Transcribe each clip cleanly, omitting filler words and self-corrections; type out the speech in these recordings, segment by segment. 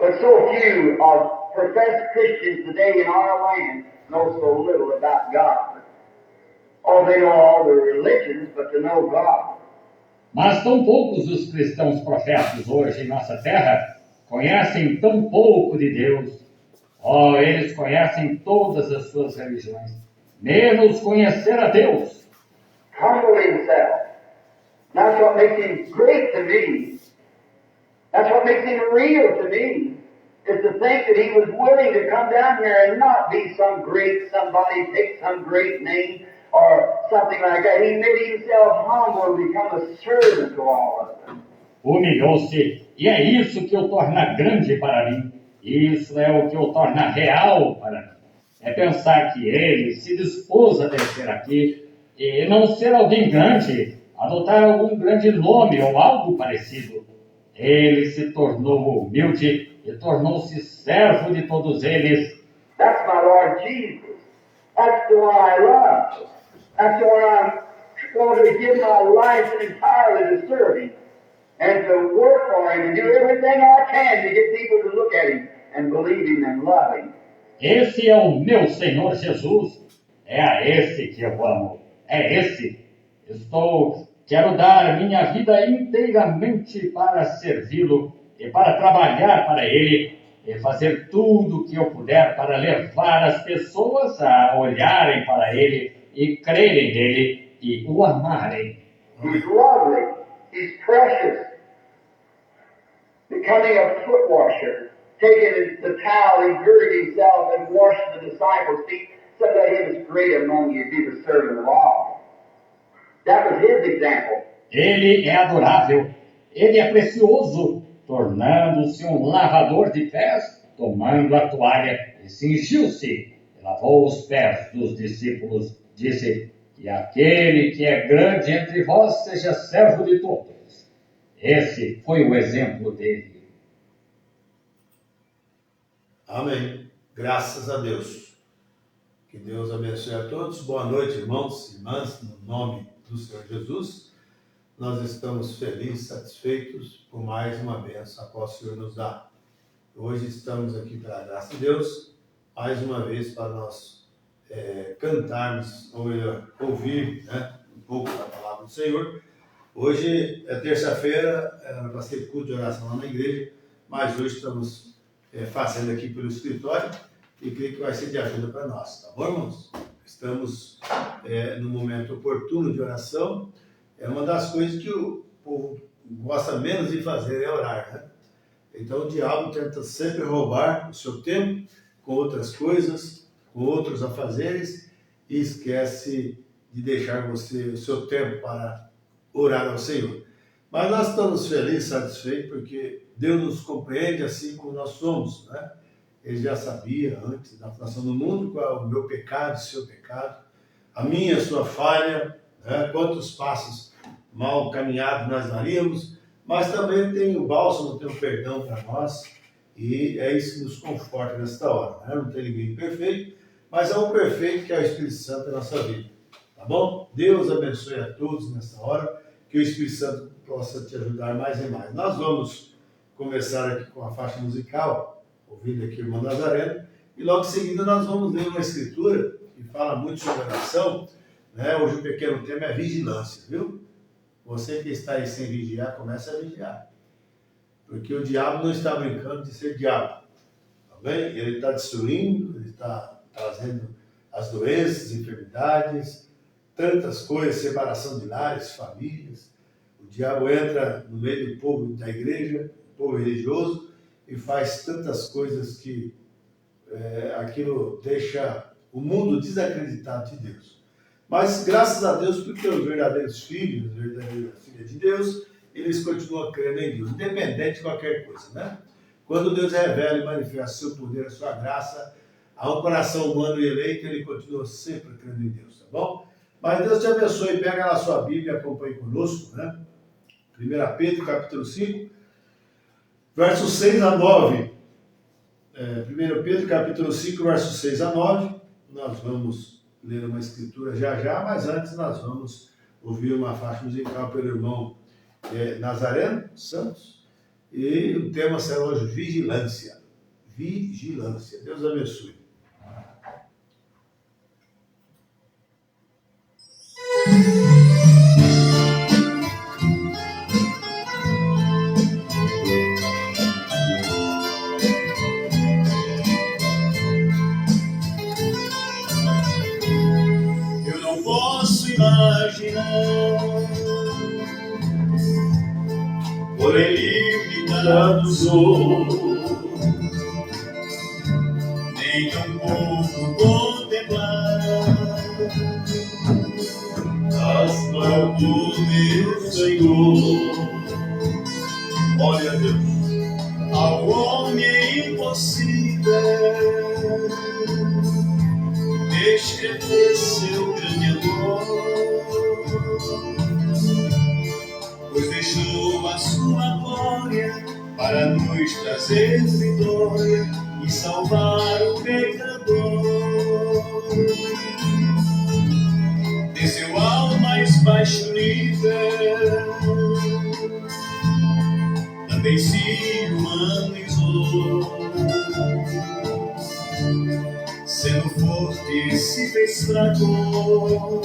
But so few of professed Christians today in our land know so little about God. Oh, they know all the religions, but to know God. Mas tão poucos os cristãos profetas hoje em nossa terra conhecem tão pouco de Deus. Oh, eles conhecem todas as suas religiões, menos conhecer a Deus. Humble himself. That's what makes him great to me. That's what makes him real to me. Is to think that he was willing to come down here and not be some great somebody, take some great name or something like that. He made himself humble and become a servant to all of them. Humilhou-se, e é isso que o torna grande para mim. Isso é o que o torna real para mim. É pensar que ele se dispôs a descer aqui e não ser alguém grande, adotar algum grande nome ou algo parecido. Ele se tornou humilde e tornou-se servo de todos eles. That's my Lord Jesus. That's the one I love. That's the one I want to give my life entirely to serve Him and to work for Him and do everything I can to get people to look at Him and believe Him and love Him. Esse é o meu Senhor Jesus. É a esse que eu amo. É esse. Quero dar minha vida inteiramente para servi-lo e para trabalhar para Ele e fazer tudo o que eu puder para levar as pessoas a olharem para Ele e crerem nele e o amarem. He's lovely. He's precious. Becoming a foot washer, taking the towel, he girded himself and washed the disciples' feet, so that he was great among you, be the servant of all. That was his example. Ele é adorável, ele é precioso, tornando-se um lavador de pés, tomando a toalha e cingiu-se, e lavou os pés dos discípulos, disse, que aquele que é grande entre vós seja servo de todos. Esse foi o exemplo dele. Amém. Graças a Deus. Que Deus abençoe a todos. Boa noite, irmãos e irmãs, no nome do Senhor Jesus. Nós estamos felizes, satisfeitos por mais uma bênção a qual o Senhor nos dá. Hoje estamos aqui, pela graça de Deus, mais uma vez para nós cantarmos, ou melhor, ouvir um pouco da palavra do Senhor. Hoje é terça-feira, era para ser culto de oração lá na igreja, mas hoje estamos fazendo aqui pelo escritório e creio que vai ser de ajuda para nós, tá bom, irmãos? Estamos no momento oportuno de oração. É uma das coisas que o povo gosta menos de fazer, é orar, né? Então o diabo tenta sempre roubar o seu tempo com outras coisas, com outros afazeres, e esquece de deixar você o seu tempo para orar ao Senhor. Mas nós estamos felizes, satisfeitos, porque Deus nos compreende assim como nós somos, né? Ele já sabia antes da fundação do mundo qual é o meu pecado, o seu pecado, a minha, a sua falha, né? Quantos passos mal caminhados nós daríamos, mas também tem o bálsamo, tem o perdão para nós, e é isso que nos conforta nesta hora, né? Não tem ninguém perfeito, mas é um perfeito que é o Espírito Santo na nossa vida, tá bom? Deus abençoe a todos nesta hora, que o Espírito Santo possa te ajudar mais e mais. Nós vamos começar aqui com a faixa musical, ouvindo aqui o irmão Nazareno, e logo em seguida nós vamos ler uma escritura que fala muito sobre oração, né? Hoje o pequeno tema é vigilância, viu? Você que está aí sem vigiar, começa a vigiar. Porque o diabo não está brincando de ser diabo. Tá bem? Ele está destruindo, ele está trazendo as doenças, enfermidades, tantas coisas, separação de lares, famílias. O diabo entra no meio do povo da igreja, do povo religioso, e faz tantas coisas que aquilo deixa o mundo desacreditado de Deus. Mas graças a Deus, porque os verdadeiros filhos, as verdadeiras filhas de Deus, eles continuam crendo em Deus, independente de qualquer coisa, né? Quando Deus revela e manifesta seu poder, a sua graça, a um coração humano e eleito, ele continua sempre crendo em Deus, tá bom? Mas Deus te abençoe, pega lá a sua Bíblia e acompanhe conosco, né? 1 Pedro, capítulo 5, versos 6 a 9. 1 Pedro, capítulo 5, versos 6 a 9. Nós vamos ler uma escritura já, mas antes nós vamos ouvir uma faixa musical pelo irmão Nazareno Santos, E o tema será hoje vigilância. Vigilância. Deus abençoe. Eu não posso imaginar, porém limitado sou, nem tampouco contemplar as mãos do meu Senhor. Olha, Deus, ao homem é impossível descrever seu grande amor, pois deixou a sua glória para nos trazer vitória e salvar o pecador. Desceu ao mais baixo nível, também se humanizou, sendo forte se fez fraco,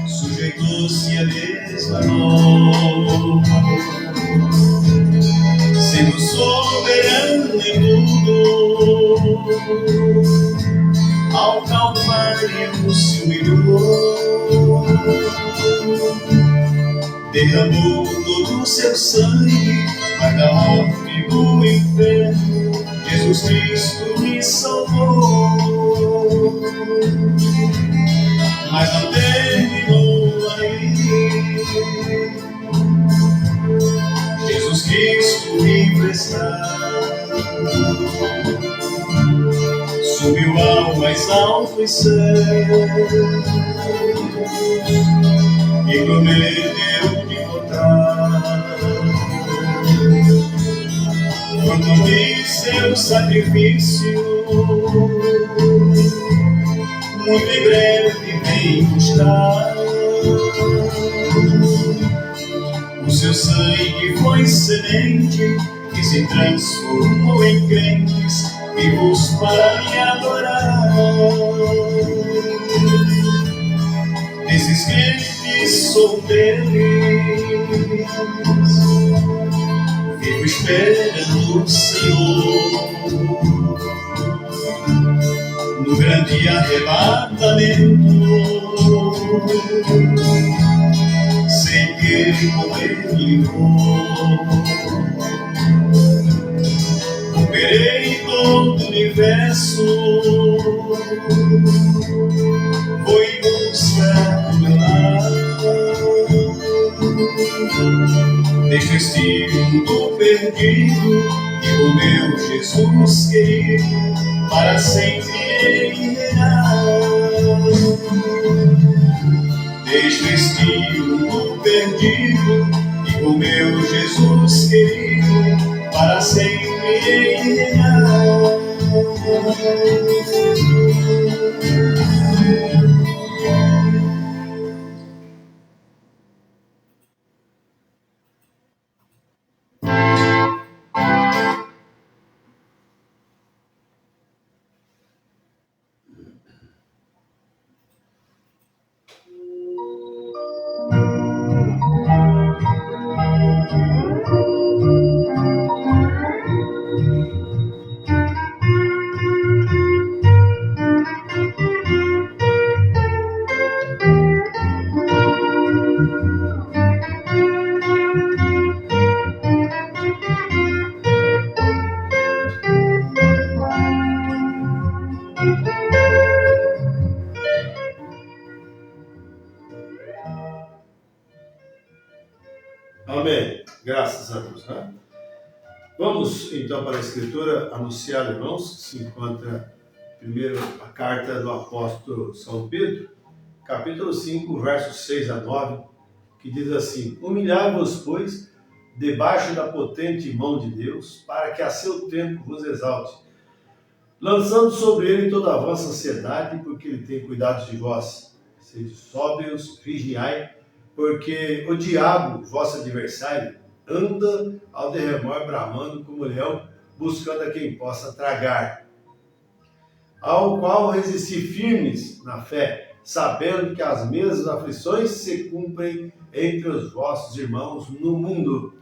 sujeitou-se a mesma nós, sendo soberano em tudo, ao Calvário se humilhou, derramou todo o seu sangue, mas da morte do inferno Jesus Cristo me salvou. Mas não terminou aí, Jesus Cristo vivo está, subiu ao mais alto céu e prometeu de voltar. Quando vi seu sacrifício, muito em breve vem buscar. O seu sangue foi semente que se transformou em crentes vivos para me adorar. Desses crentes sou deles, vivo esperando o Senhor no grande arrebatamento. Sei que com Ele vou, romperei todo o universo, vou em busca do meu lar. Deixo este mundo perdido e o meu Jesus querido para sempre reinar. Deixo este mundo perdido e o meu Jesus querido para sempre reinar. Amém. Graças a Deus. Né? Vamos então para a Escritura anunciar, irmãos, que se encontra primeiro a carta do apóstolo São Pedro, capítulo 5, versos 6 a 9, que diz assim: Humilhai-vos, pois, debaixo da potente mão de Deus, para que a seu tempo vos exalte, lançando sobre ele toda a vossa ansiedade, porque ele tem cuidado de vós. Sede sóbrios, vigiai, porque o diabo, vosso adversário, anda ao derredor bramando como leão, buscando a quem possa tragar. Ao qual resisti firmes na fé, sabendo que as mesmas aflições se cumprem entre os vossos irmãos no mundo.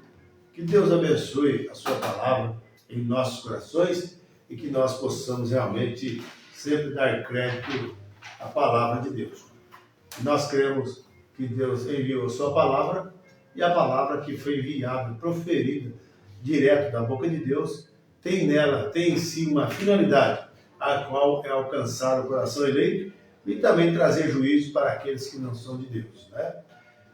Que Deus abençoe a sua palavra em nossos corações e que nós possamos realmente sempre dar crédito à palavra de Deus. Nós cremos que Deus enviou a sua palavra e a palavra que foi enviada, proferida direto da boca de Deus, tem em si uma finalidade, a qual é alcançar o coração eleito e também trazer juízo para aqueles que não são de Deus, né?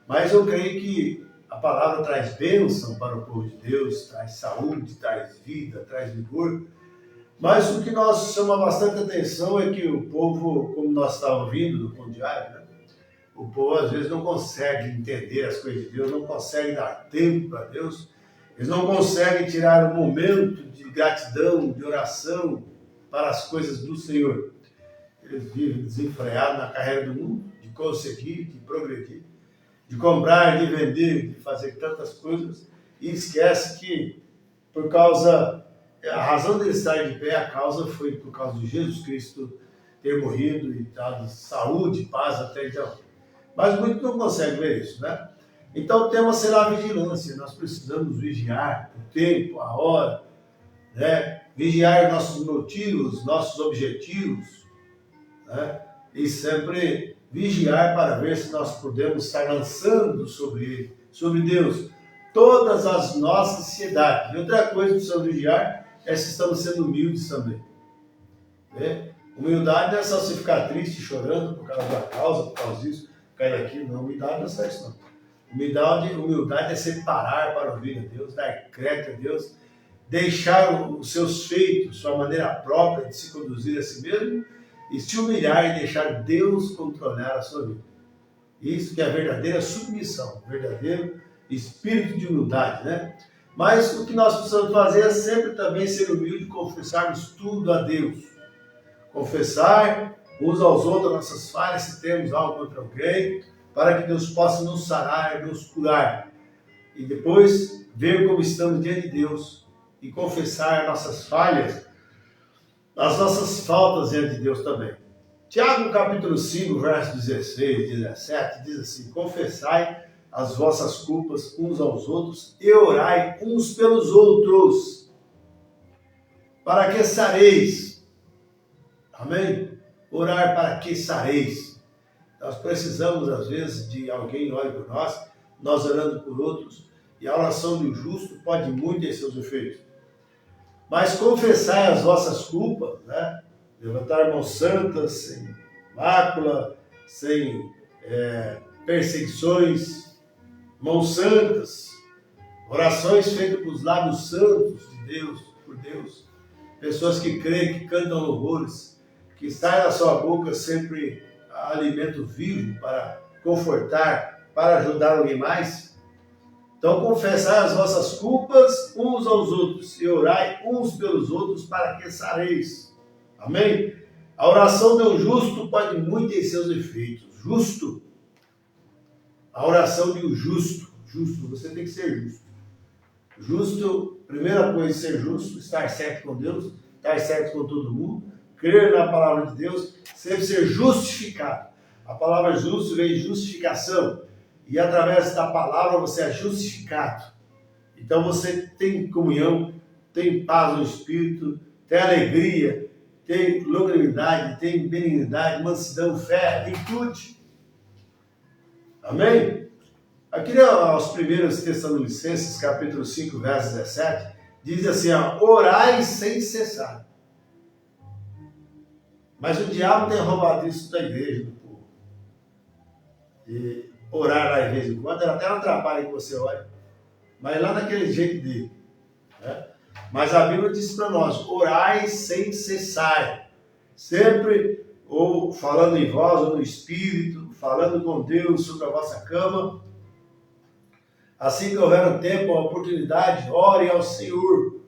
Mas eu creio que a palavra traz bênção para o povo de Deus, traz saúde, traz vida, traz vigor. Mas o que nós chama bastante atenção é que o povo, como nós estávamos vindo no Pão Diário, né? O povo às vezes não consegue entender as coisas de Deus, não consegue dar tempo para Deus, eles não conseguem tirar um momento de gratidão, de oração para as coisas do Senhor. Eles vivem desenfreados na carreira do mundo, de conseguir, de progredir, de comprar, de vender, de fazer tantas coisas, e esquece que a razão de estar de pé, a causa foi por causa de Jesus Cristo ter morrido e dado saúde, paz até então. Mas muitos não conseguem ver isso, né? Então o tema será a vigilância. Nós precisamos vigiar o tempo, a hora, né? Vigiar nossos motivos, nossos objetivos, né? E sempre vigiar para ver se nós podemos estar lançando sobre ele, sobre Deus, todas as nossas ansiedades. E outra coisa que precisamos vigiar é se estamos sendo humildes também, né? Humildade não é só você ficar triste, chorando por causa da causa, por causa disso, cair aqui. Não, humildade não é só isso, não. Humildade é separar para ouvir a Deus, dar crédito a Deus, deixar os seus feitos, sua maneira própria de se conduzir a si mesmo, e se humilhar e deixar Deus controlar a sua vida. Isso que é a verdadeira submissão, o verdadeiro espírito de humildade, né? Mas o que nós precisamos fazer é sempre também ser humilde e confessarmos tudo a Deus. Confessar uns aos outros nossas falhas, se temos algo contra alguém, para que Deus possa nos sarar, nos curar. E depois ver como estamos diante de Deus e confessar nossas falhas, as nossas faltas diante de Deus também. Tiago capítulo 5, verso 16 e 17, diz assim: confessai as vossas culpas uns aos outros e orai uns pelos outros, para que sareis. Amém? Orar para que sareis. Nós precisamos, às vezes, de alguém ore por nós orando por outros, e a oração do justo pode muito ter seus efeitos. Mas confessai as vossas culpas, né? Levantar mãos santas, sem mácula, sem perseguições, mãos santas, orações feitas pelos lábios santos de Deus, por Deus, pessoas que creem, que cantam louvores, que sai da sua boca sempre alimento vivo para confortar, para ajudar alguém mais. Então confessai as vossas culpas uns aos outros e orai uns pelos outros para que sareis. Amém? A oração de um justo pode muito ter seus efeitos. Justo. A oração de um justo. Justo, você tem que ser justo. Justo, primeira coisa, ser justo, estar certo com Deus, estar certo com todo mundo, crer na palavra de Deus, sempre ser justificado. A palavra justo vem de justificação. E através da palavra você é justificado. Então você tem comunhão, tem paz no Espírito, tem alegria, tem longanimidade, tem benignidade, mansidão, fé, virtude. Amém? Aqui aos primeiros Tessalonicenses, capítulo 5, verso 17, diz assim, orai sem cessar. Mas o diabo tem roubado isso da igreja, do povo. E orar lá de vez em quando, ela até não atrapalha que você ore, mas lá daquele jeito dele, né? Mas a Bíblia diz para nós, orai sem cessar, sempre ou falando em voz ou no Espírito, falando com Deus sobre a vossa cama. Assim que houver um tempo, uma oportunidade, ore ao Senhor,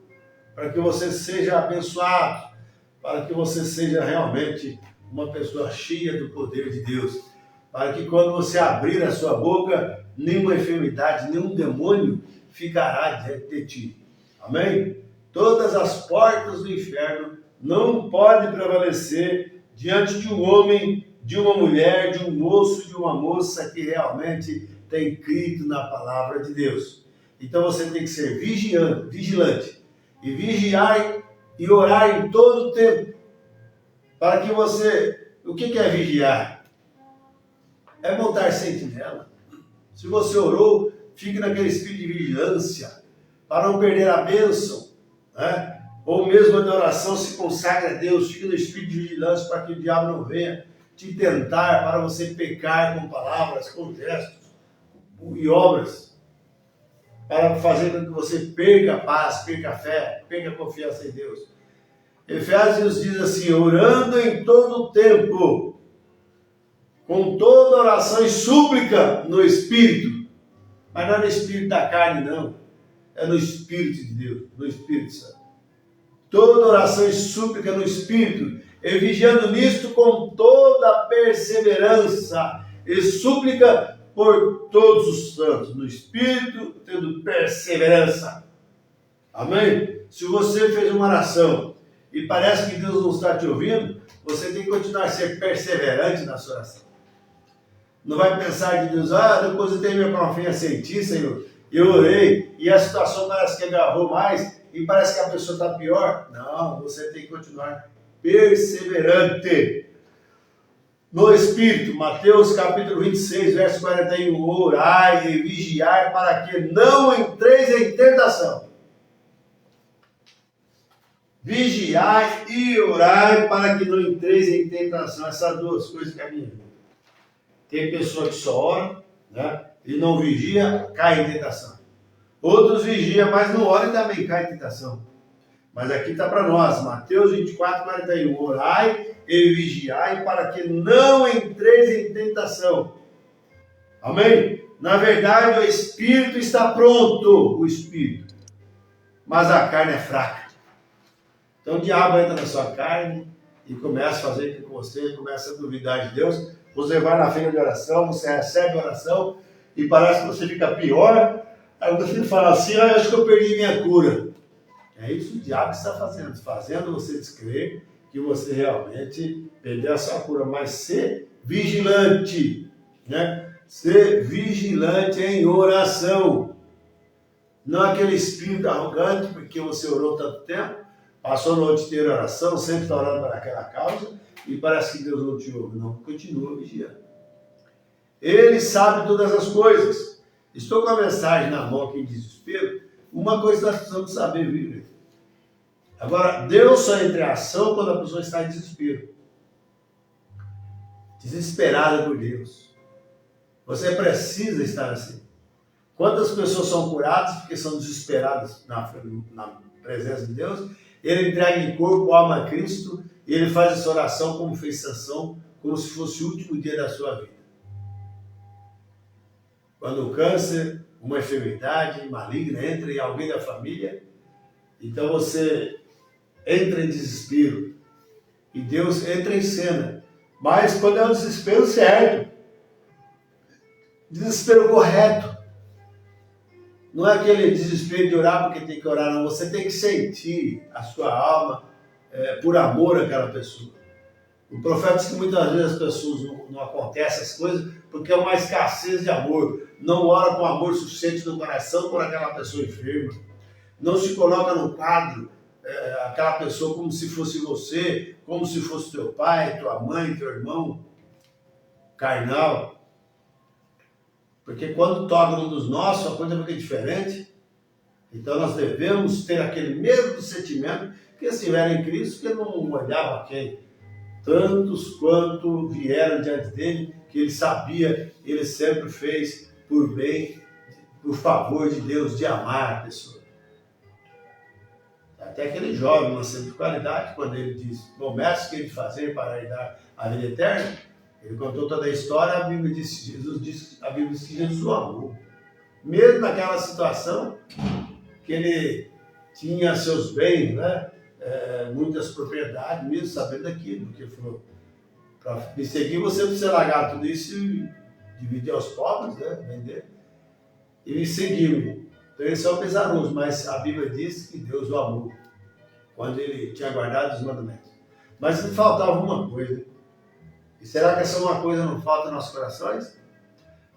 para que você seja abençoado, para que você seja realmente uma pessoa cheia do poder de Deus, para que quando você abrir a sua boca, nenhuma enfermidade, nenhum demônio ficará diante de ti. Amém? Todas as portas do inferno não podem prevalecer diante de um homem, de uma mulher, de um moço, de uma moça que realmente tem crido na palavra de Deus. Então você tem que ser vigilante e vigiar e orar em todo o tempo, para que você... O que é vigiar? É montar sentinela. Se você orou, fique naquele espírito de vigilância, para não perder a bênção, né? Ou mesmo na oração, se consagre a Deus, fique no espírito de vigilância, para que o diabo não venha te tentar, para você pecar com palavras, com gestos e obras, para fazer com que você perca a paz, perca a fé, perca a confiança em Deus. Efésios diz assim: orando em todo o tempo, com toda oração e súplica no Espírito. Mas não é no Espírito da carne, não. É no Espírito de Deus, no Espírito Santo. Toda oração e súplica no Espírito, e vigiando nisto com toda perseverança e súplica por todos os santos, no Espírito, tendo perseverança. Amém? Se você fez uma oração e parece que Deus não está te ouvindo, você tem que continuar a ser perseverante na sua oração. Não vai pensar que Deus, depois eu tenho minha confiança em ti, Senhor, eu orei e a situação parece que agarrou mais e parece que a pessoa está pior. Não, você tem que continuar perseverante no Espírito. Mateus capítulo 26, verso 41, orai e vigiai para que não entreis em tentação. Vigiai e orai para que não entreis em tentação. Essas duas coisas caminham. Tem pessoa que só ora, né, e não vigia, cai em tentação. Outros vigiam, mas não ora e também cai em tentação. Mas aqui está para nós, Mateus 24, 41. Orai e vigiai para que não entreis em tentação. Amém? Na verdade, o Espírito está pronto, o Espírito. Mas a carne é fraca. Então o diabo entra na sua carne e começa a fazer com que você comece a duvidar de Deus. Você vai na feira de oração, você recebe a oração e parece que você fica pior. Aí você fala assim, eu acho que eu perdi minha cura. É isso que o diabo está fazendo. Fazendo você descrer que você realmente perdeu a sua cura. Mas ser vigilante, né? Ser vigilante em oração. Não aquele espírito arrogante, porque você orou tanto tempo, passou a noite inteira em oração, sempre está orando para aquela causa, e parece que Deus não te ouve. Não, continua vigiando. Ele sabe todas as coisas. Estou com a mensagem na mão aqui em desespero. Uma coisa nós precisamos saber, viu? Agora, Deus só entra em ação quando a pessoa está em desespero. Desesperada por Deus. Você precisa estar assim. Quantas pessoas são curadas porque são desesperadas na presença de Deus? Ele entrega em corpo, alma a Cristo, e ele faz essa oração como fez Sansão, como se fosse o último dia da sua vida. Quando o câncer, uma enfermidade maligna entra em alguém da família, então você entra em desespero e Deus entra em cena. Mas quando é um desespero certo, desespero correto, não é aquele desespero de orar porque tem que orar, não. Você tem que sentir a sua alma por amor àquela pessoa. O profeta diz que muitas vezes as pessoas não acontecem as coisas porque é uma escassez de amor. Não ora com amor suficiente no coração por aquela pessoa enferma. Não se coloca no quadro aquela pessoa como se fosse você, como se fosse teu pai, tua mãe, teu irmão carnal. Porque quando toca um dos nossos, a coisa fica diferente. Então nós devemos ter aquele mesmo sentimento que eles tiveram em Cristo, que não olhava a quem. Tantos quanto vieram diante dele, que ele sabia, ele sempre fez por bem, por favor de Deus, de amar a pessoa. Até aquele jovem, uma simples qualidade, quando ele disse, bom, mestre, que ele fazer para lhe dar a vida eterna? Ele contou toda a história, a Bíblia diz que Jesus o amou. Mesmo naquela situação, que ele tinha seus bens, né? Muitas propriedades, mesmo sabendo daquilo, porque falou, para me seguir você precisa largar tudo isso e dividir aos pobres, né? Vender. E seguiu-me. Então esse é o pesaroso, mas a Bíblia diz que Deus o amou quando ele tinha guardado os mandamentos. Mas lhe faltava uma coisa. E será que essa uma coisa não falta nos nossos corações?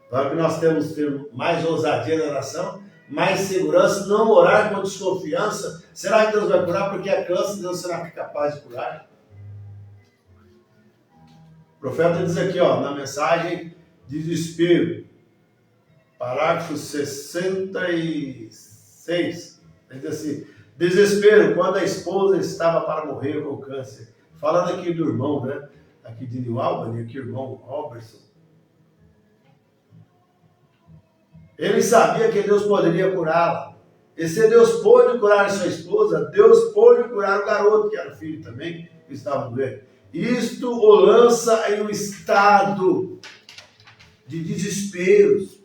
Para que nós temos que ter mais ousadia na oração, mais segurança, não orar com desconfiança. Será que Deus vai curar? Porque a câncer Deus será capaz de curar? O profeta diz aqui, na mensagem de desespero, parágrafo 66, ele diz assim: desespero quando a esposa estava para morrer com câncer. Falando aqui do irmão, né? Aqui de New Albany, aqui o irmão Robertson. Ele sabia que Deus poderia curá-la. E se Deus pôde curar a sua esposa, Deus pôde curar o garoto, que era filho também, que estava doente. Isto o lança em um estado de desesperos.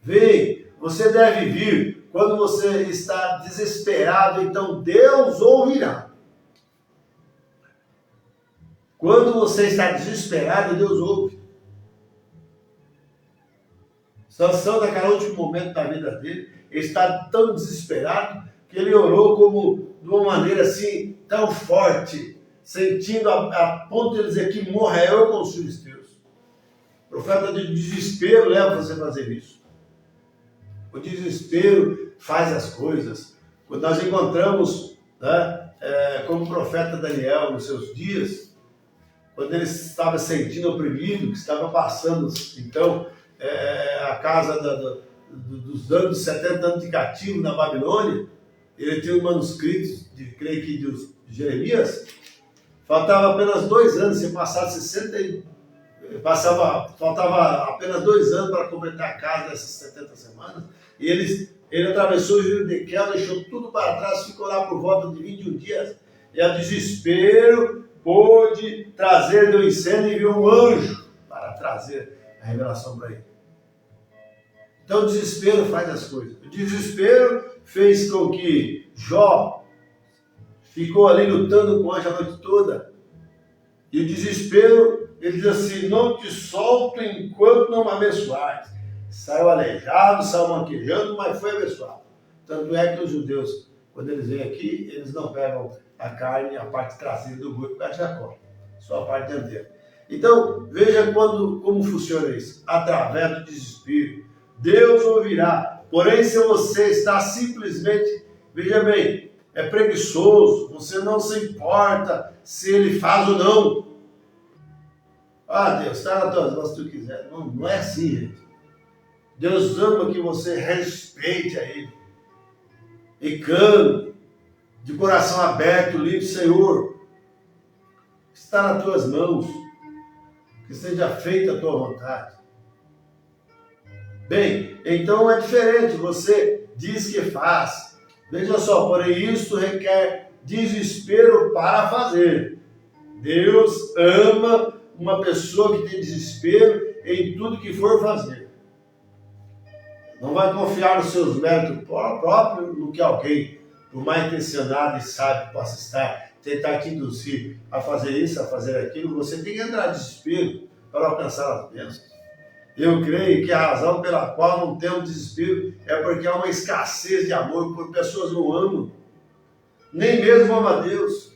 Vê, você deve vir quando você está desesperado, então Deus ouvirá. Quando você está desesperado, Deus ouve. Sansão, naquele último momento da vida dele, ele está tão desesperado que ele orou como de uma maneira assim, tão forte, sentindo a ponto de dizer que morra eu com os filisteus. O profeta de desespero leva você a fazer isso. O desespero faz as coisas. Quando nós encontramos, como o profeta Daniel nos seus dias, quando ele estava sentindo oprimido, que estava passando, então, a casa dos anos, 70 anos de cativo na Babilônia, ele tinha um manuscrito, creio que de Jeremias, faltava apenas 2 anos, se passasse 60, faltava apenas 2 anos para completar a casa dessas 70 semanas, e ele atravessou o rio de Quel, deixou tudo para trás, ficou lá por volta de 21 dias, e a desespero pôde trazer do incêndio e viu um anjo para trazer a revelação para ele. Então o desespero faz as coisas. O desespero fez com que Jó ficou ali lutando com o anjo a noite toda. E o desespero, ele diz assim: não te solto enquanto não me abençoares. Saiu aleijado, saiu manquejando, mas foi abençoado. Tanto é que os judeus, quando eles vêm aqui, eles não pegam a carne, a parte traseira do boi, por causa de Jacó, só a parte dianteira. Então, veja como funciona isso. Através do desespero, Deus ouvirá. Porém, se você está simplesmente, veja bem, é preguiçoso, você não se importa se ele faz ou não. Ah, Deus, está nas tuas mãos se tu quiser. Não é assim, gente. Deus ama que você respeite a Ele. E clame, de coração aberto, livre, Senhor, está nas tuas mãos. Que seja feita a tua vontade. Bem, então é diferente, você diz que faz. Veja só, porém isso requer desespero para fazer. Deus ama uma pessoa que tem desespero em tudo que for fazer. Não vai confiar nos seus méritos próprios no que alguém, por mais intencionado e sábio possa estar, tentar te induzir a fazer isso, a fazer aquilo. Você tem que entrar em desespero para alcançar as bênçãos. Eu creio que a razão pela qual não temos desespero é porque há uma escassez de amor, porque pessoas não amam, nem mesmo amam a Deus.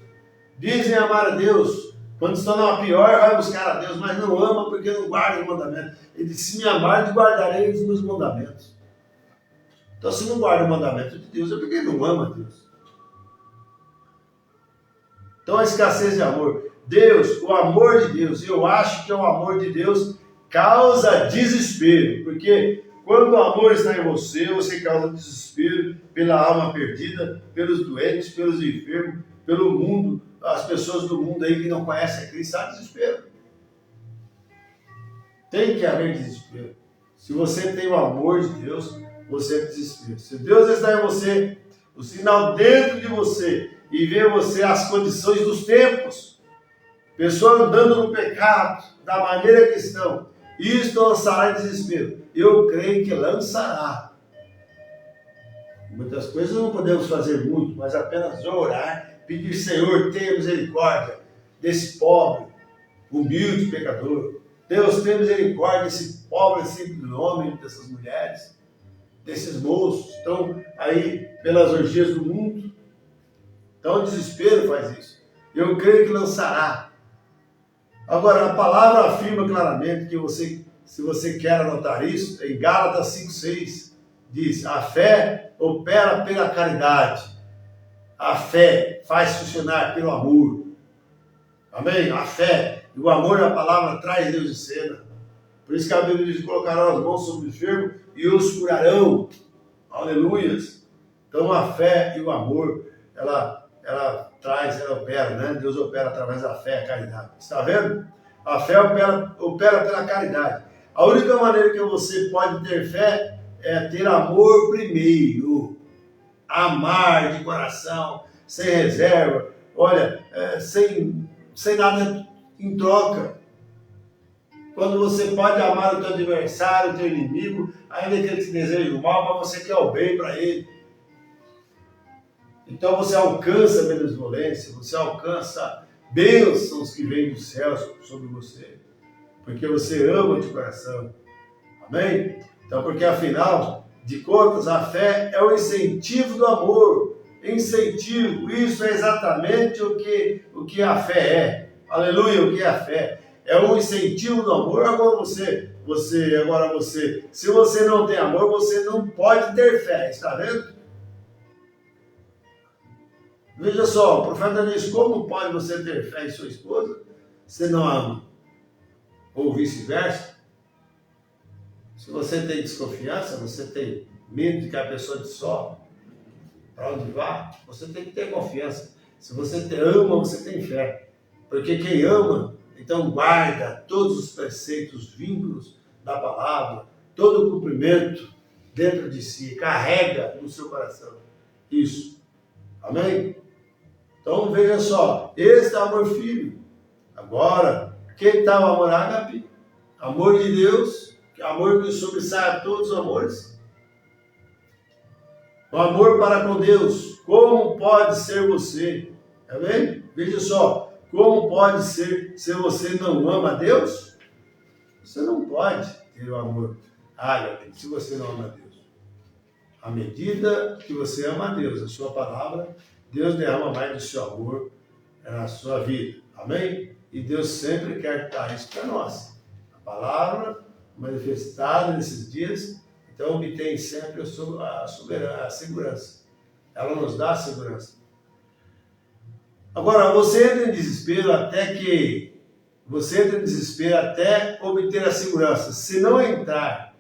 Dizem amar a Deus, quando estão na pior, vai buscar a Deus, mas não amam porque não guardam os mandamentos. Ele disse: se me amarem, guardarei os meus mandamentos. Então, se não guarda o mandamento de Deus, é porque não ama a Deus. Então, a escassez de amor. Deus, o amor de Deus, eu acho que o amor de Deus causa desespero, porque quando o amor está em você, você causa desespero pela alma perdida, pelos doentes, pelos enfermos, pelo mundo, as pessoas do mundo aí que não conhecem a Cristo, há desespero. Tem que haver desespero. Se você tem o amor de Deus, você é desespero. Se Deus está em você, o sinal dentro de você, e vê você as condições dos tempos, pessoas andando no pecado, da maneira que estão, isto lançará desespero. Eu creio que lançará. Muitas coisas não podemos fazer muito, mas apenas orar, pedir: Senhor, tenha misericórdia desse pobre, humilde pecador. Deus, tenha misericórdia desse pobre, simples homem, dessas mulheres. desses moços, estão aí pelas orgias do mundo. Então o desespero faz isso. Eu creio que lançará. Agora, a palavra afirma claramente que se você quer anotar isso, em Gálatas 5,6, diz: a fé opera pela caridade. A fé faz funcionar pelo amor. Amém? A fé e o amor da palavra traz Deus em cena. Por isso que a Bíblia diz: colocarão as mãos sobre o enfermo e os curarão. Aleluias. Então a fé e o amor, ela opera, né? Deus opera através da fé e a caridade. Está vendo? A fé opera pela caridade. A única maneira que você pode ter fé é ter amor primeiro. Amar de coração, sem reserva, olha, sem nada em troca. Quando você pode amar o teu adversário, o teu inimigo, ainda que ele te deseje o mal, mas você quer o bem para ele. Então você alcança a benevolência, você alcança bênçãos que vêm dos céus sobre você, porque você ama de coração. Amém? Então, porque afinal de contas, a fé é o incentivo do amor. Incentivo, isso é exatamente o que a fé é. Aleluia, o que é a fé? É o incentivo do amor. Agora se você não tem amor, você não pode ter fé, está vendo? Veja só, o profeta diz: como pode você ter fé em sua esposa se não ama? Ou vice-versa. Se você tem desconfiança, você tem medo de que a pessoa te sobe para onde vá, você tem que ter confiança. Se você ama, você tem fé. Porque quem ama, então guarda todos os preceitos, vínculos da palavra, todo o cumprimento dentro de si, carrega no seu coração. Isso. Amém? Então veja só, esse é o amor filho. Agora, quem está o amor ágape? Amor de Deus, amor que sobressai a todos os amores. O amor para com Deus. Como pode ser você? Amém? Veja só, como pode ser se você não ama a Deus? Você não pode ter o amor ágape se você não ama a Deus. À medida que você ama a Deus, a sua palavra, Deus derrama mais do seu amor na sua vida. Amém? E Deus sempre quer dar isso para nós. A palavra manifestada nesses dias, então obtém sempre a segurança. Ela nos dá a segurança. Agora, você entra em desespero até obter a segurança. Se não entrar,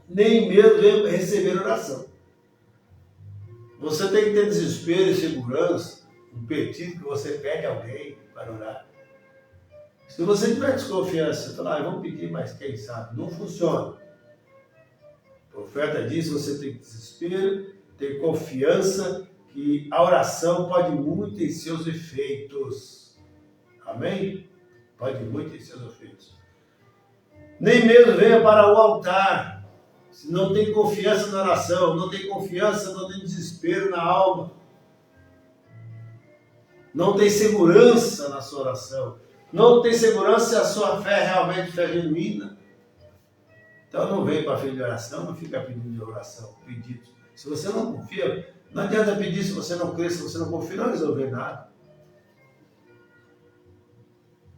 nem mesmo receber oração. Você tem que ter desespero e segurança, um pedido que você pede a alguém para orar. Se você tiver desconfiança, você fala: vamos pedir, mas quem sabe? Não funciona. O profeta diz: você tem desespero, ter confiança que a oração pode muito em seus efeitos. Amém? Pode muito em seus efeitos. Nem mesmo venha para o altar. Se não tem confiança na oração, não tem confiança, não tem desespero na alma. Não tem segurança na sua oração. Não tem segurança se a sua fé é realmente fé genuína. Então não vem para a fé de oração, não fica pedindo de oração, pedido. Se você não confia, não adianta pedir se você não crê, se você não confia, não resolver nada.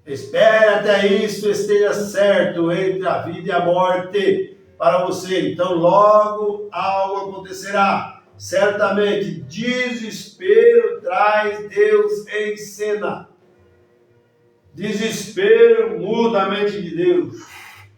Espere até isso esteja certo entre a vida e a morte para você. Então logo algo acontecerá. Certamente desespero traz Deus em cena. Desespero muda a mente de Deus.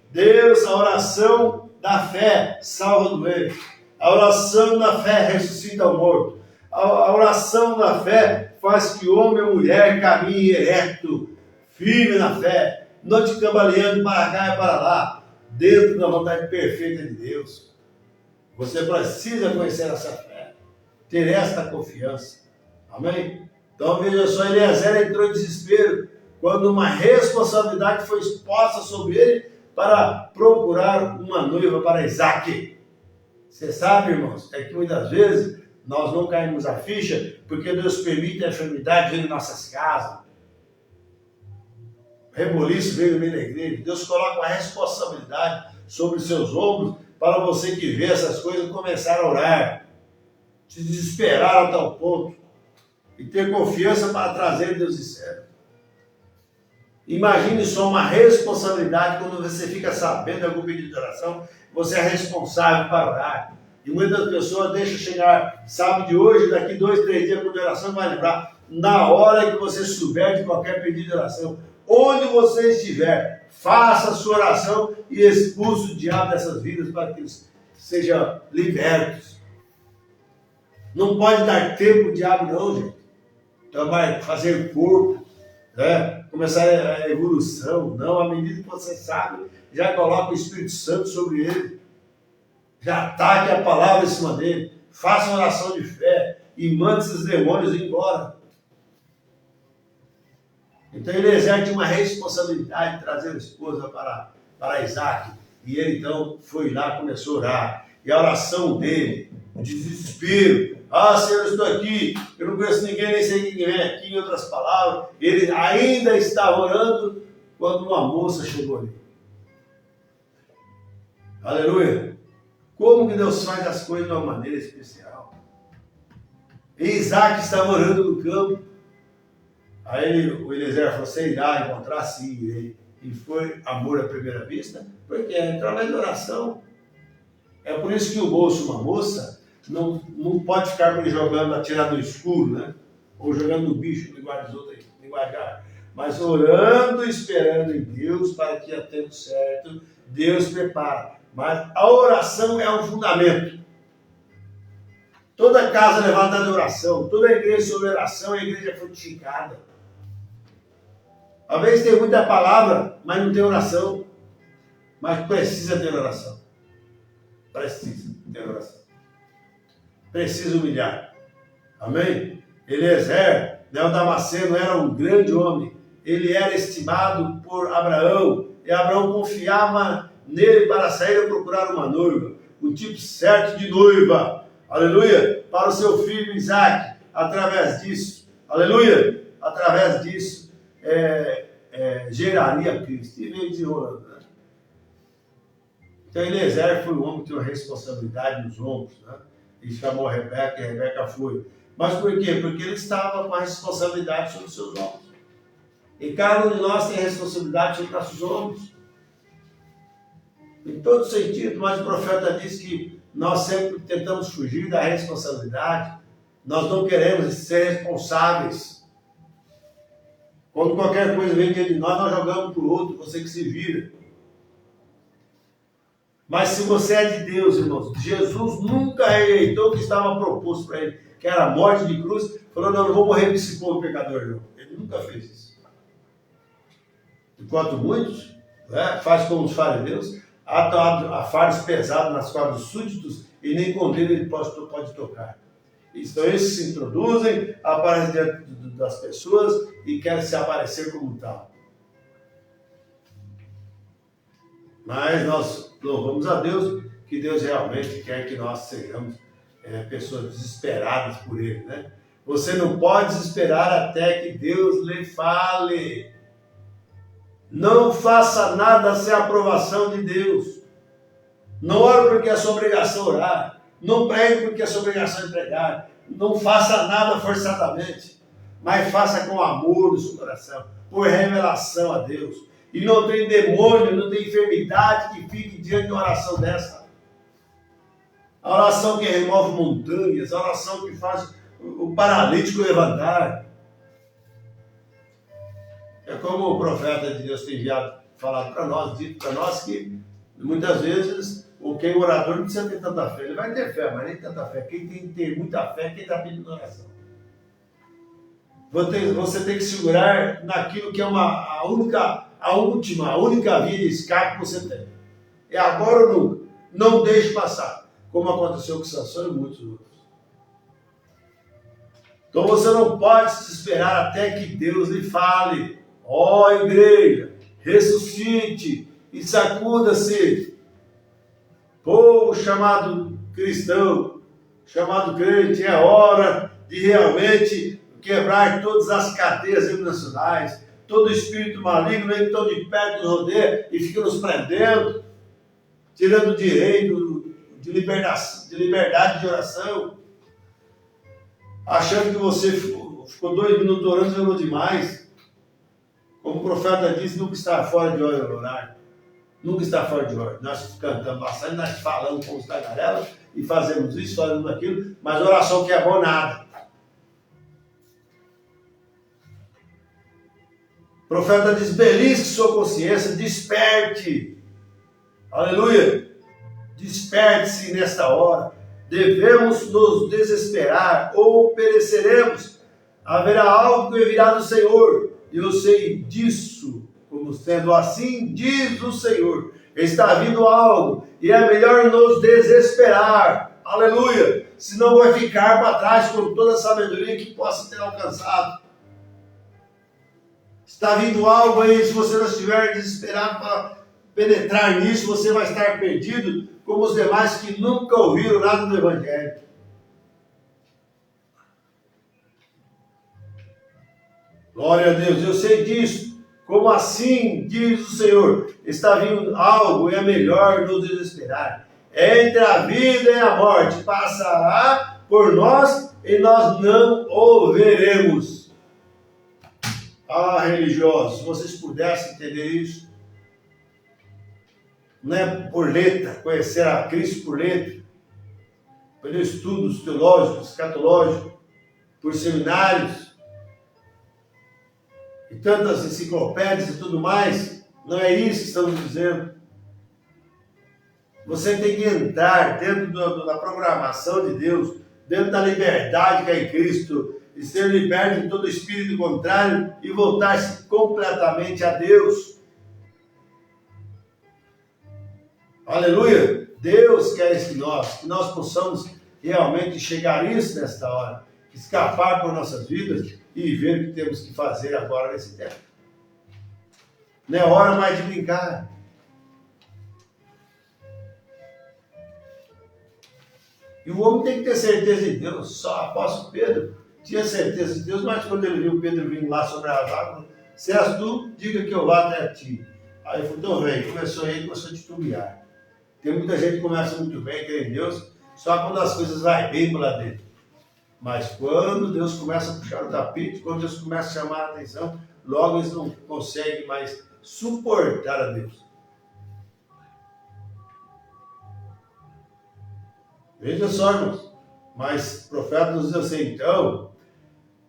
Deus, a oração da fé salva o doente. A oração da fé ressuscita o morto. A oração da fé faz que homem e mulher caminhem ereto, firme na fé, não te cambaleando para cá e para lá, dentro da vontade perfeita de Deus. Você precisa conhecer essa fé, ter esta confiança. Amém? Então veja só, Eliezer entrou em desespero quando uma responsabilidade foi exposta sobre ele para procurar uma noiva para Isaac. Você sabe, irmãos, é que muitas vezes nós não caímos a ficha porque Deus permite a enfermidade vir em nossas casas. Reboliço veio no meio da igreja. Deus coloca uma responsabilidade sobre seus ombros, para você que vê essas coisas começar a orar, se desesperar a tal ponto e ter confiança para trazer Deus de céu. Imagine só uma responsabilidade quando você fica sabendo de algum pedido de oração, você é responsável para orar. E muitas pessoas deixam chegar, sabe de hoje, daqui 2, 3 dias com oração, vai lembrar, na hora que você souber de qualquer pedido de oração, onde você estiver, faça a sua oração e expulse o diabo dessas vidas para que eles sejam libertos. Não pode dar tempo ao diabo não, gente. Então vai fazer corpo, né? Começar a evolução. Não, à medida que você sabe, já coloca o Espírito Santo sobre ele. Já ataque a palavra em cima dele. Faça uma oração de fé e mande esses demônios embora. Então ele exerce uma responsabilidade de trazer a esposa para Isaac. E ele então foi lá, começou a orar. E a oração dele, o desespero. Ah, Senhor, eu estou aqui, eu não conheço ninguém, nem sei quem vem aqui, em outras palavras. Ele ainda estava orando quando uma moça chegou ali. Aleluia! Como que Deus faz as coisas de uma maneira especial. E Isaac estava orando no campo. Aí o Eliezer falou, você irá encontrar sim, irei. E foi amor à primeira vista, porque é através da oração. É por isso que o bolso, uma moça, não pode ficar jogando, atirando no escuro, né? Ou jogando no bicho, linguajar. Mas orando, esperando em Deus, para que a tempo certo, Deus prepara. Mas a oração é um fundamento. Toda casa levantada de oração, toda igreja sobre oração é igreja frutificada. Às vezes tem muita palavra, mas não tem oração. Mas precisa ter oração. Precisa ter oração. Precisa humilhar. Amém? Eliezer, o Damasceno, era um grande homem. Ele era estimado por Abraão. E Abraão confiava nele para sair a procurar uma noiva. O tipo certo de noiva. Aleluia! Para o seu filho Isaac. Através disso. Aleluia! Através disso. Geraria Cristo. E veio desenrolando. Né? Então Eliezer foi um homem que tinha uma responsabilidade nos ombros. Né? E chamou a Rebeca, e a Rebeca foi. Mas por quê? Porque ele estava com a responsabilidade sobre os seus ombros. E cada um de nós tem responsabilidade sobre nossos ombros. Em todo sentido, mas o profeta diz que nós sempre tentamos fugir da responsabilidade. Nós não queremos ser responsáveis. Quando qualquer coisa vem diante de nós jogamos para o outro, você que se vira. Mas se você é de Deus, irmãos, Jesus nunca rejeitou o que estava proposto para ele, que era a morte de cruz. Falou, não vou morrer desse povo pecador, não. Ele nunca fez isso. Enquanto muitos faz como os fariseus, há fardos pesados nas quais os súditos e nem com ele pode tocar. Então eles se introduzem, aparecem diante das pessoas e querem se aparecer como tal. Mas nós louvamos a Deus, que Deus realmente quer que nós sejamos pessoas desesperadas por Ele. Né? Você não pode esperar até que Deus lhe fale. Não faça nada sem a aprovação de Deus. Não ore porque é sua obrigação orar. Não pregue porque é sua obrigação pregar. Não faça nada forçadamente. Mas faça com amor no seu coração. Por revelação a Deus. E não tem demônio, não tem enfermidade que fique diante de uma oração dessa. A oração que remove montanhas. A oração que faz o paralítico levantar. É como o profeta de Deus tem falado para nós, dito para nós que muitas vezes o orador não precisa ter tanta fé. Ele vai ter fé, mas nem tanta fé. Quem tem que ter muita fé é quem está pedindo oração. Você tem que segurar naquilo que é a única via de escape que você tem. É agora ou nunca. Não deixe passar. Como aconteceu com Sansão e muitos outros. Então você não pode se esperar até que Deus lhe fale. Ó igreja, ressuscite e sacuda-se. Povo chamado cristão, chamado crente, é hora de realmente quebrar todas as cadeias emocionais, todo espírito maligno que estão de perto nos rodeia e fica nos prendendo. tirando o direito de liberdade de oração, achando que você ficou 2 minutos orando e orou demais. Como o profeta disse, nunca está fora de hora orar. Nunca está fora de hora. Nós cantamos bastante, nós falamos com os tagarelas e fazemos isso, fazemos aquilo, mas a oração que é boa, nada. O profeta diz, belisque sua consciência, desperte. Aleluia. Desperte-se nesta hora. Devemos nos desesperar ou pereceremos. Haverá algo que virá do Senhor. Eu sei disso, como sendo assim, diz o Senhor. Está vindo algo e é melhor nos desesperar. Aleluia. Senão vai ficar para trás com toda a sabedoria que possa ter alcançado. Está vindo algo aí, se você não estiver desesperado para penetrar nisso, você vai estar perdido, como os demais que nunca ouviram nada do Evangelho. Glória a Deus, eu sei disso. Como assim, diz o Senhor, está vindo algo e é melhor nos desesperar. Entre a vida e a morte passará por nós e nós não o veremos. Ah, religiosos, se vocês pudessem entender isso, não é por letra, conhecer a Cristo por letra, pelos estudos teológicos, escatológicos, por seminários, e tantas enciclopédias e tudo mais, não é isso que estamos dizendo. Você tem que entrar dentro da programação de Deus, dentro da liberdade que é em Cristo, e ser liberto de todo espírito contrário e voltar-se completamente a Deus. Aleluia! Deus quer isso que nós possamos realmente chegar a isso nesta hora, escapar por nossas vidas e ver o que temos que fazer agora nesse tempo. Não é hora mais de brincar. E o homem tem que ter certeza de Deus. Só o apóstolo Pedro tinha certeza de Deus, mas quando ele viu Pedro vindo lá sobre as águas, se és tu, diga que eu vá até ti. Aí ele falou, então vem, começou aí, começou a titubear. Tem muita gente que começa muito bem, crê em Deus, só quando as coisas vão bem para lá dentro. Mas quando Deus começa a puxar o tapete, quando Deus começa a chamar a atenção, logo eles não conseguem mais suportar a Deus. Veja só, irmãos. Mas o profeta nos diz assim, então,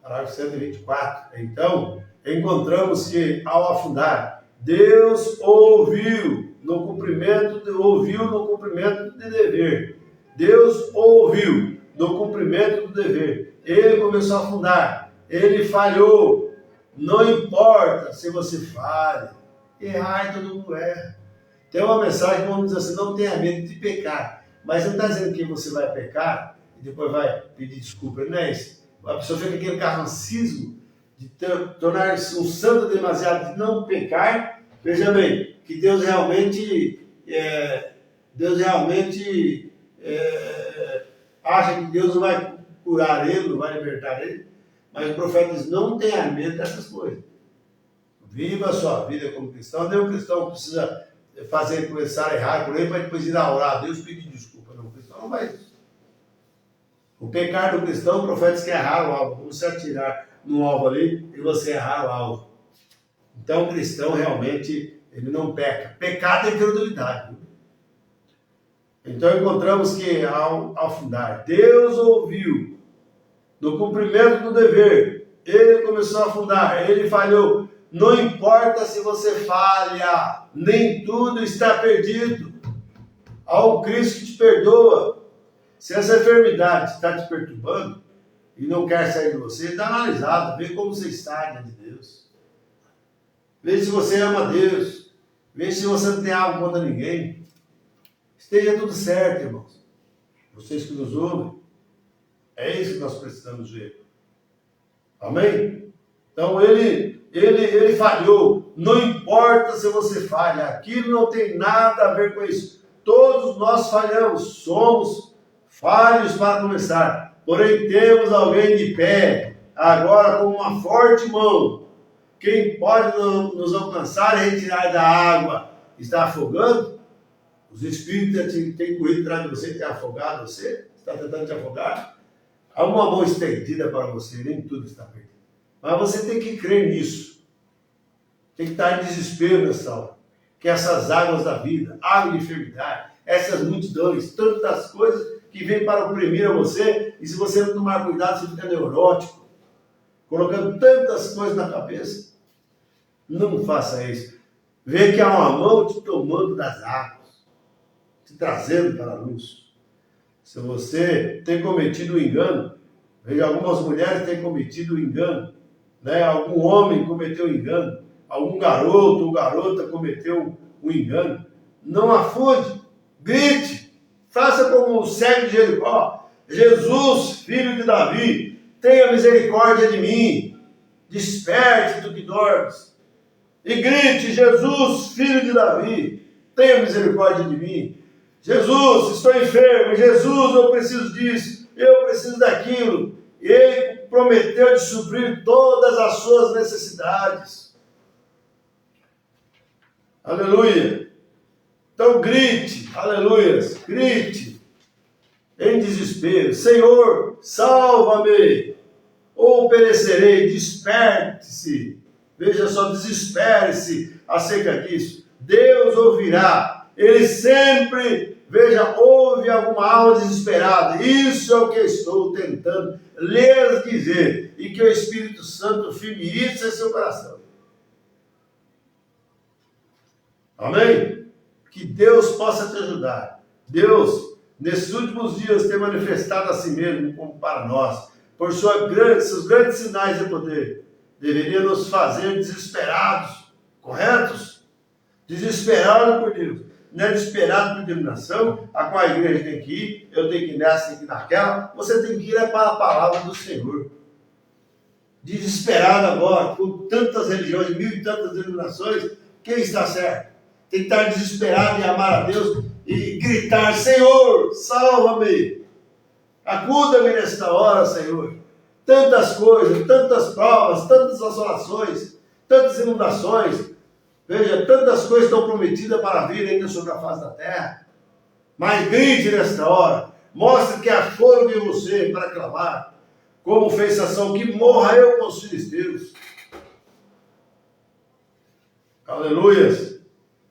parágrafo 124, então, encontramos que ao afundar, Deus ouviu no cumprimento de dever. Deus ouviu no cumprimento do dever. Ele começou a afundar. Ele falhou. Não importa se você falha. Errar todo mundo erra. Tem uma mensagem que vamos dizer assim, não tenha medo de pecar. Mas não está dizendo que você vai pecar e depois vai pedir desculpa. Não é isso. A pessoa fica com aquele carrancismo de tornar-se um santo demasiado, de não pecar. Veja bem, que Deus realmente acha que Deus não vai curar ele, não vai libertar ele. Mas o profeta diz, não tenha medo dessas coisas. Viva a sua vida como cristão. Nenhum cristão precisa começar a errar por ele para depois ir a orar a Deus e pedir desculpa. Não, o cristão não vai isso. O pecado do cristão, o profeta diz que é errar o alvo. Vamos se atirar no alvo ali e você errar o alvo. Então o cristão realmente ele não peca. Pecado é incredulidade. Então encontramos que ao afundar, Deus ouviu no cumprimento do dever. Ele começou a afundar, ele falhou. Não importa se você falha, nem tudo está perdido. Há um Cristo que te perdoa. Se essa enfermidade está te perturbando e não quer sair de você, dá uma analisada, vê como você está diante de Deus. Vê se você ama Deus. Vê se você não tem algo contra ninguém. Esteja tudo certo, irmãos. Vocês que nos ouvem, é isso que nós precisamos ver. Amém? Então ele falhou. Não importa se você falha, aquilo não tem nada a ver com isso. Todos nós falhamos, somos falhos para começar. Porém temos alguém de pé, agora com uma forte mão. Quem pode nos alcançar e retirar da água está afogando? Os espíritos têm corrido atrás de você, têm afogado você, está tentando te afogar. Há uma mão estendida para você, nem tudo está perdido. Mas você tem que crer nisso. Tem que estar em desespero nessa hora. Que essas águas da vida, água de enfermidade, essas multidões, tantas coisas que vêm para oprimir a você, e se você não tomar cuidado, você fica neurótico, colocando tantas coisas na cabeça. Não faça isso. Vê que há uma mão te tomando das águas, te trazendo para a luz. Se você tem cometido um engano, veja, algumas mulheres têm cometido um engano, né? Algum homem cometeu um engano, algum garoto ou garota cometeu um engano, não afunde, grite, faça como o cego de Jericó: Jesus, filho de Davi, tenha misericórdia de mim, desperte tu que dormes, e grite: Jesus, filho de Davi, tenha misericórdia de mim. Jesus, estou enfermo, Jesus, eu preciso disso, eu preciso daquilo. Ele prometeu de suprir todas as suas necessidades. Aleluia. Então grite, aleluias, grite, em desespero: Senhor, salva-me, ou perecerei. Desperte-se. Veja só, desespere-se acerca disso. Deus ouvirá. Ele sempre, veja, ouve alguma alma desesperada. Isso é o que eu estou tentando lhes dizer. E que o Espírito Santo firme isso em seu coração. Amém? Que Deus possa te ajudar. Deus, nesses últimos dias, tem manifestado a si mesmo como para nós, por seus grandes sinais de poder. Deveria nos fazer desesperados, corretos? Desesperados por Deus. Não é desesperado por iluminação, a qual a igreja tem que ir, eu tenho que ir nessa, tem que ir naquela. Você tem que ir para a palavra do Senhor. Desesperado agora, com tantas religiões, 1000 e tantas denominações, quem está certo? Tem que estar desesperado e amar a Deus e gritar: Senhor, salva-me, acuda-me nesta hora, Senhor. Tantas coisas, tantas provas, tantas assolações, tantas inundações. Veja, tantas coisas estão prometidas para vir ainda sobre a face da terra. Mas grite nesta hora. Mostre que há fôlego em você para clamar. Como fez Sansão: que morra eu com os filisteus. Aleluias.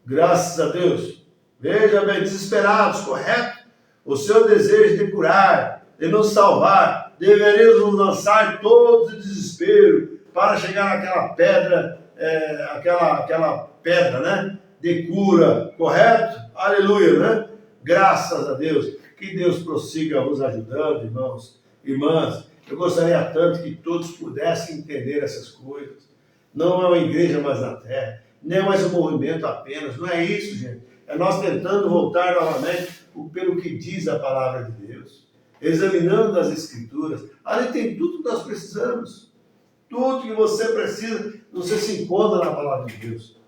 Graças a Deus. Veja bem, desesperados, correto? O seu desejo de curar, de nos salvar, deveríamos lançar todos em desespero para chegar naquela pedra, aquela pedra, né? De cura, correto? Aleluia, né? Graças a Deus. Que Deus prossiga vos ajudando, irmãos, irmãs. Eu gostaria tanto que todos pudessem entender essas coisas. Não é uma igreja mais na terra, não é mais um movimento apenas, não é isso, gente. É nós tentando voltar novamente pelo que diz a palavra de Deus, examinando as Escrituras. Ali tem tudo que nós precisamos. Tudo que você precisa, você se encontra na palavra de Deus.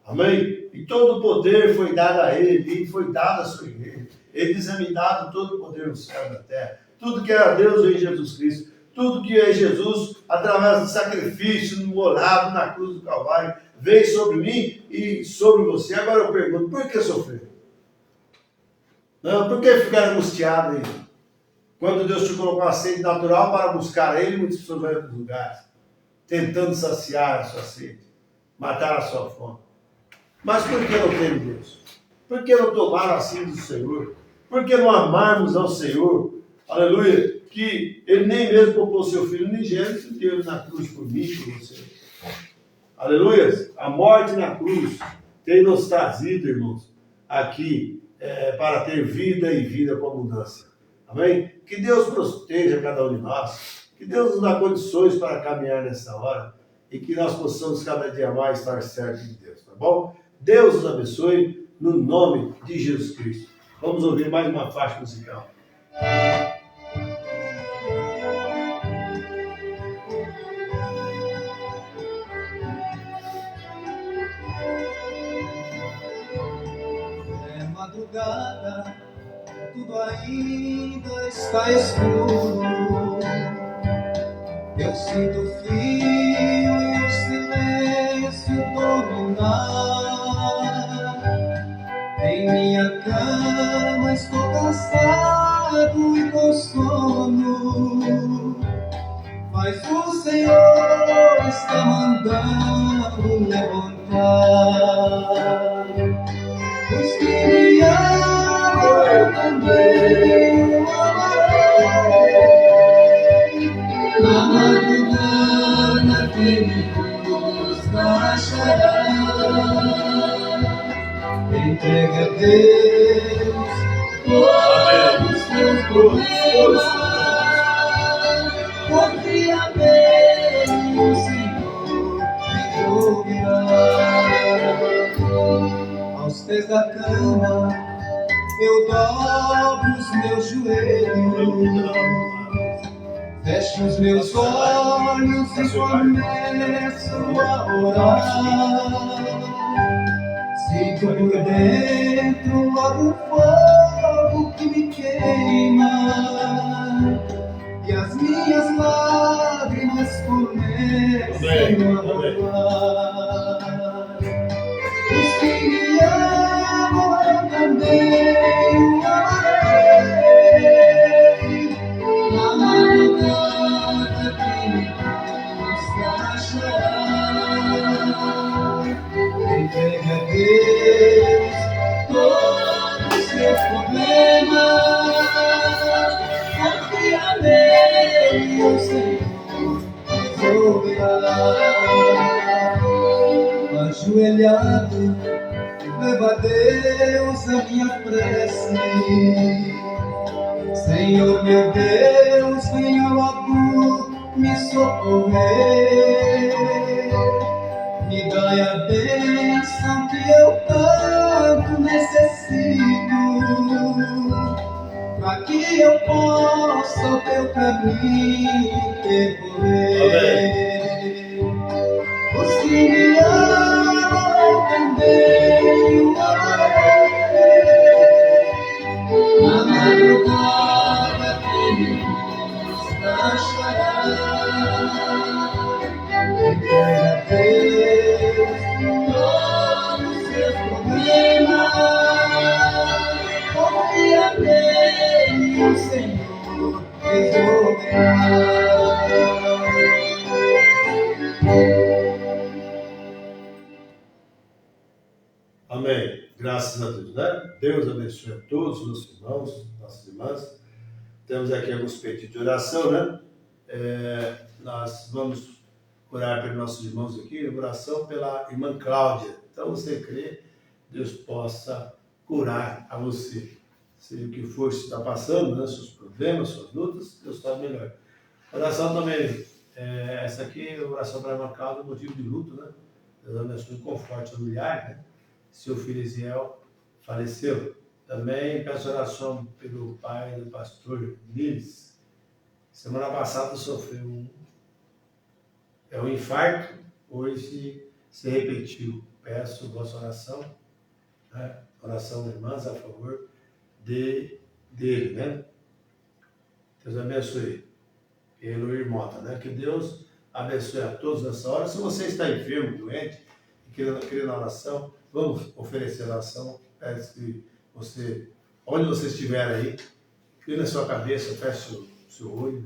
Amém? E todo o poder foi dado a Ele, e foi dado à sua igreja. Ele examinado todo o poder no céu e na terra. Tudo que era Deus veio em Jesus Cristo. Tudo que é Jesus, através do sacrifício molado na cruz do Calvário, veio sobre mim e sobre você. Agora eu pergunto: por que sofrer? Não, por que ficar angustiado aí? Quando Deus te colocou uma sede natural para buscar Ele, muitas pessoas vão em outros lugares, tentando saciar a sua sede, matar a sua fome. Mas por que não ter Deus? Por que não tomar assim do Senhor? Por que não amarmos ao Senhor? Aleluia! Que Ele nem mesmo poupou seu Filho unigênito, deu Ele na cruz por mim e por você. Aleluia! A morte na cruz tem nos trazido, irmãos, aqui para ter vida e vida com abundância. Amém? Que Deus proteja cada um de nós. Que Deus nos dá condições para caminhar nessa hora. E que nós possamos cada dia mais estar certos de Deus. Tá bom? Deus os abençoe no nome de Jesus Cristo. Vamos ouvir mais uma faixa musical. É madrugada, tudo ainda está escuro. Eu sinto frio e o silêncio dominar. Em minha casa meu sono, mas o Senhor está mandando levantar. Os que me amam eu também o amarei. Na madrugada que me busca achará. Entregue a Deus todos os teus problemas. Confia nele, o Senhor resolverá. Aos pés da cama eu dobro os meus joelhos, fecho os meus olhos e começo a orar. Sinto por dentro logo o fogo que me queima, e as minhas lágrimas começam a rolar. Os que me amam eu também o amarei. Na madrugada que me busca achará. Entregue a Deus todos os seus problemas. Confia nele, o Senhor resolverá. Ajoelhado, leva a Deus a minha prece. Senhor meu Deus, venha logo me socorrer. Me dai a bênção que eu tanto necessito, para que eu possa o teu caminho percorrer. Os que me amam eu também o amarei. Na madrugada que me busca achará. Entrega a Deus todos os seus problemas. Confia nele, o Senhor resolverá. Amém. Graças a Deus, né? Deus abençoe a todos os nossos irmãos, nossas irmãs. Temos aqui alguns pedidos de oração, né? Nós vamos orar pelos nossos irmãos aqui, oração pela irmã Cláudia. Então, você crê, Deus possa curar a você. Seja o que for que você está passando, né? Seus problemas, suas lutas, Deus sabe melhor. Oração também, essa aqui é a oração para a irmã Cláudia, motivo de luto, né? Deus abençoe o conforte familiar, né? Seu filho Isiel faleceu. Também peço oração pelo pai do pastor Niles. Semana passada sofreu um infarto, hoje se repetiu. Peço vossa oração, né? Oração, irmãs, a favor dele, né? Deus abençoe. Pelo irmão, né? Que Deus abençoe a todos nessa hora. Se você está enfermo, doente, e querendo oração, vamos oferecer oração. Peço que você, onde você estiver aí, inclina a sua cabeça, feche o seu olho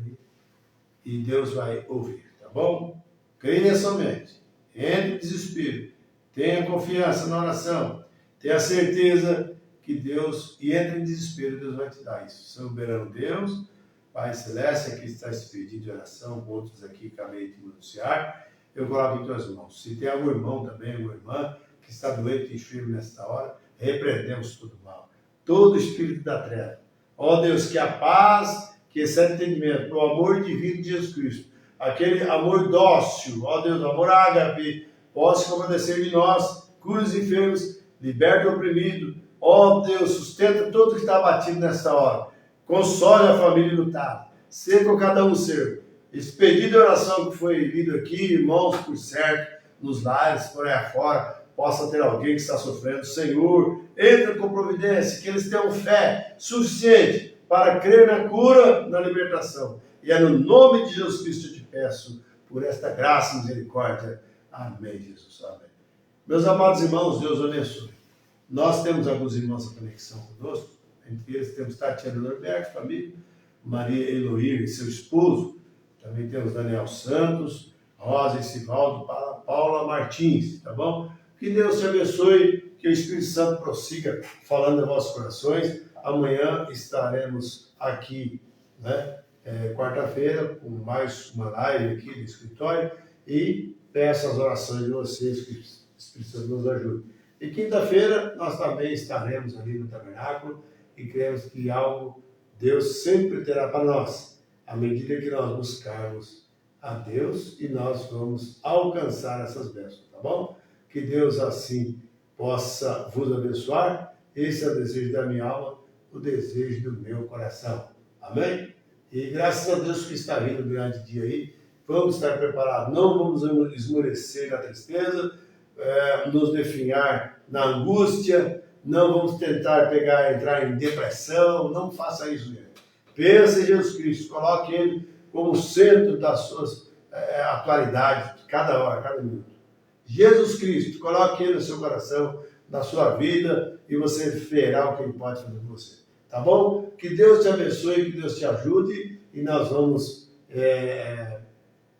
e Deus vai ouvir, tá bom? Creia somente, entre em desespero, tenha confiança na oração, tenha certeza que Deus, e entre em desespero, Deus vai te dar isso. Soberano Deus, Pai Celeste, aqui está esse pedido de oração, outros aqui acabei de anunciar, eu coloco em tuas mãos. Se tem algum irmão também, alguma irmã, que está doente e enfermo nesta hora, repreendemos todo mal, todo espírito da treva. Ó Deus, que a paz, que excede entendimento, o amor divino de Jesus Cristo, aquele amor dócil, ó Deus, amor ágape, possa compadecer de nós, cura os enfermos, liberta o oprimido, ó Deus, sustenta todo que está abatido nesta hora, console a família lutada, seja com cada um ser. Esse pedido de oração que foi lido aqui, irmãos, por certo, nos lares, por aí afora, possa ter alguém que está sofrendo. Senhor, entra com providência, que eles tenham fé suficiente para crer na cura, na libertação. E é no nome de Jesus Cristo que eu te peço por esta graça e misericórdia. Amém, Jesus. Amém. Meus amados irmãos, Deus abençoe. Nós temos alguns irmãos em conexão conosco, entre eles temos Tatiana Norberto, família, Maria Eloir e seu esposo. Também temos Daniel Santos, Rosa e Sivaldo, Paula Martins, tá bom? Que Deus te abençoe, que o Espírito Santo prossiga falando em vossos corações. Amanhã estaremos aqui, né? Quarta-feira, com mais uma live aqui do escritório, e peço as orações de vocês, que o Espírito Santo nos ajude. E quinta-feira nós também estaremos ali no tabernáculo e cremos que algo Deus sempre terá para nós, à medida que nós buscarmos a Deus, e nós vamos alcançar essas bênçãos, tá bom? Que Deus assim possa vos abençoar. Esse é o desejo da minha alma, o desejo do meu coração. Amém? E graças a Deus que está vindo um grande dia aí, vamos estar preparados, não vamos esmorecer na tristeza, nos definhar na angústia, não vamos tentar entrar em depressão, não faça isso, gente. Pense em Jesus Cristo, coloque Ele como centro das suas atualidades, cada hora, cada minuto. Jesus Cristo, coloque Ele no seu coração, na sua vida, e você verá o que Ele pode fazer com você. Tá bom? Que Deus te abençoe, que Deus te ajude, e nós vamos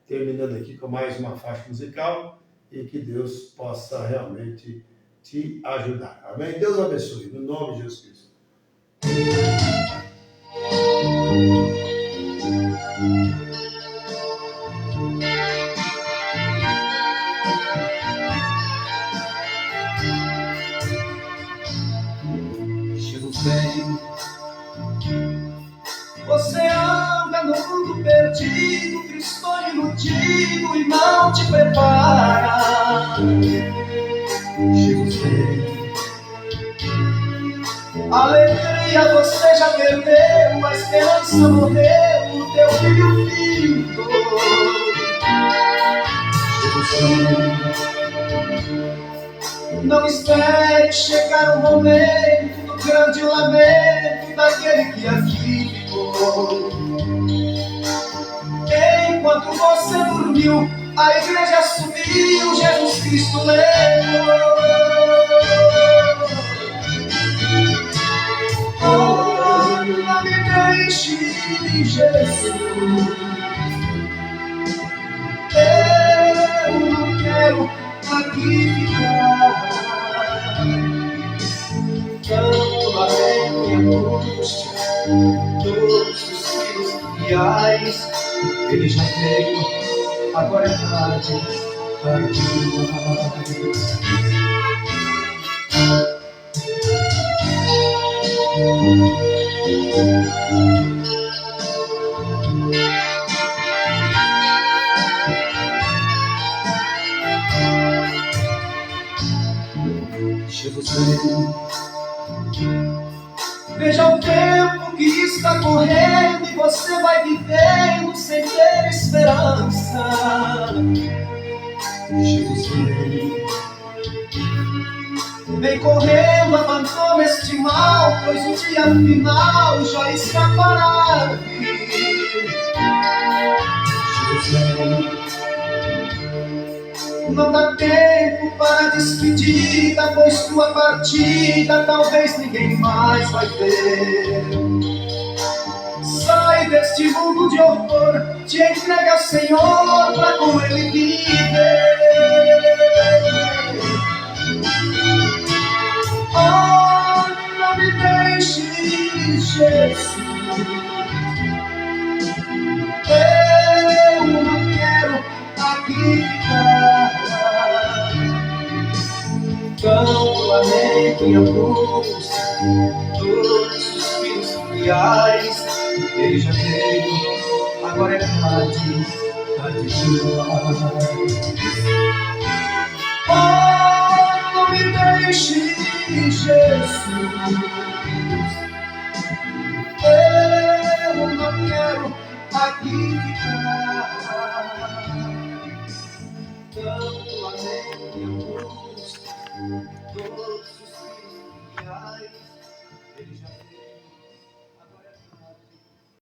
terminando aqui com mais uma faixa musical, e que Deus possa realmente te ajudar. Amém? Deus abençoe, no nome de Jesus Cristo. Jesus vem. Você anda no mundo perdido, cristão iludido e não te prepara. Jesus vem. Alegria você já perdeu, a esperança morreu no teu filho finito. Jesus vem. Não espere chegar o momento do grande lamento daquele que aqui ficou. Enquanto você dormiu, a igreja subiu, Jesus Cristo levou. Oh, não me deixe, Jesus. Eu não quero aqui ficar. Tanto lamento e angústia, todos os filhos reais, ele já veio, agora é tarde, tarde demais. Jesus veio. Veja o tempo que está correndo e você vai vivendo sem ter esperança. Jesus veio. Vem correndo, abandona este mal, pois o dia final já está para vir. Jesus veio. Não dá tempo para despedida, pois tua partida talvez ninguém mais vai ver. Sai deste mundo de horror, te entrega ao Senhor para com Ele viver. Oh, não me deixe, Jesus. Eu não quero aqui ficar. Tanto lamento e angústia, todos os filhos reais, ele já veio, agora é tarde, tarde demais. Oh, não me deixe, Jesus. Eu não quero aqui ficar. Tanto lamento e angústia, todos os filhos reais, ele já veio.